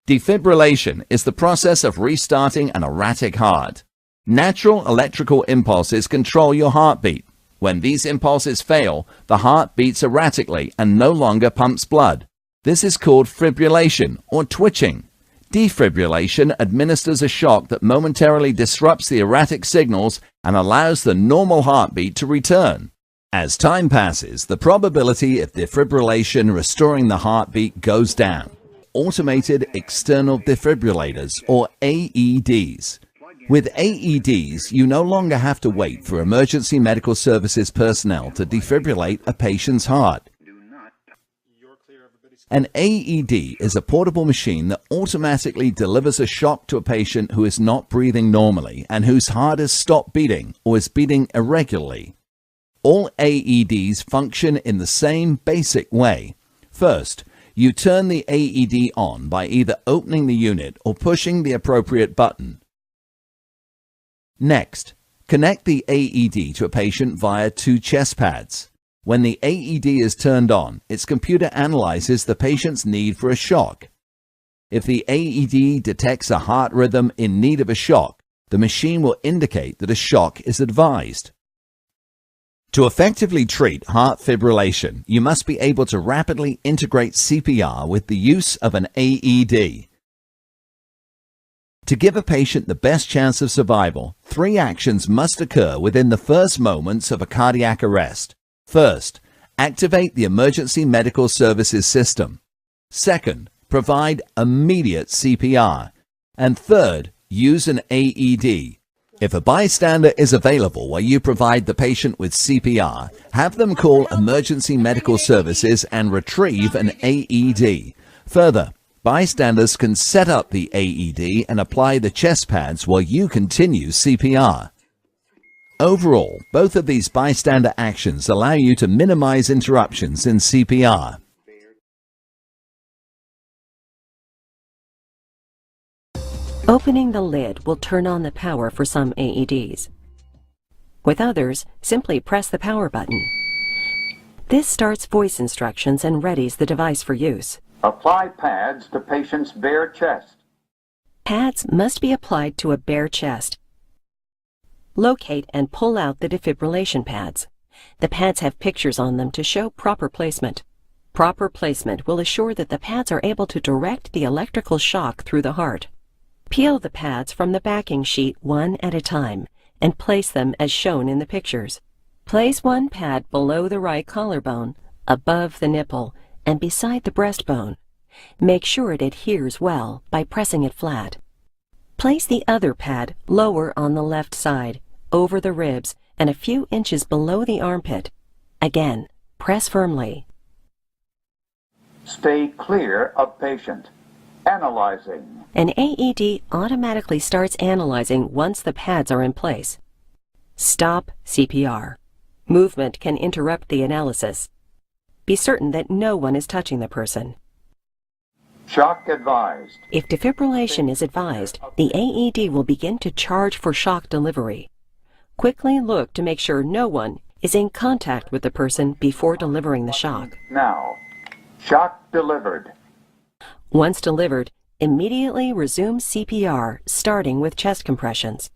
Defibrillation is the process of restarting an erratic heart. Natural electrical impulses control your heartbeat. When these impulses fail, the heart beats erratically and no longer pumps blood. This is called fibrillation or twitching. Defibrillation administers a shock that momentarily disrupts the erratic signals and allows the normal heartbeat to return. As time passes, the probability of defibrillation restoring the heartbeat goes down. Automated external defibrillators, or AEDs. With AEDs, you no longer have to wait for emergency medical services personnel to defibrillate a patient's heart. An AED is a portable machine that automatically delivers a shock to a patient who is not breathing normally and whose heart has stopped beating or is beating irregularly. All AEDs function in the same basic way. First, you turn the AED on by either opening the unit or pushing the appropriate button. Next, connect the AED to a patient via 2 chest pads. When the AED is turned on, its computer analyzes the patient's need for a shock. If the AED detects a heart rhythm in need of a shock, the machine will indicate that a shock is advised. To effectively treat heart fibrillation, you must be able to rapidly integrate CPR with the use of an AED. To give a patient the best chance of survival, 3 actions must occur within the first moments of a cardiac arrest. First, activate the emergency medical services system. Second, provide immediate CPR. And third, use an AED. If a bystander is available while you provide the patient with CPR, have them call emergency medical services and retrieve an AED. Further, bystanders can set up the AED and apply the chest pads while you continue CPR. Overall, both of these bystander actions allow you to minimize interruptions in CPR. Opening the lid will turn on the power for some AEDs. With others, simply press the power button. This starts voice instructions and readies the device for use. Apply pads to patient's bare chest. Pads must be applied to a bare chest. Locate and pull out the defibrillation pads. The pads have pictures on them to show proper placement. Proper placement will assure that the pads are able to direct the electrical shock through the heart. Peel the pads from the backing sheet one at a time and place them as shown in the pictures. Place one pad below the right collarbone, above the nipple, and beside the breastbone. Make sure it adheres well by pressing it flat. Place the other pad lower on the left side, over the ribs, and a few inches below the armpit. Again, press firmly. Stay clear of patient. Analyzing. An AED automatically starts analyzing once the pads are in place. Stop CPR. Movement can interrupt the analysis. Be certain that no one is touching the person. Shock advised. If defibrillation is advised, the AED will begin to charge for shock delivery. Quickly look to make sure no one is in contact with the person before delivering the shock. Now, shock delivered. Once delivered, immediately resume CPR, starting with chest compressions.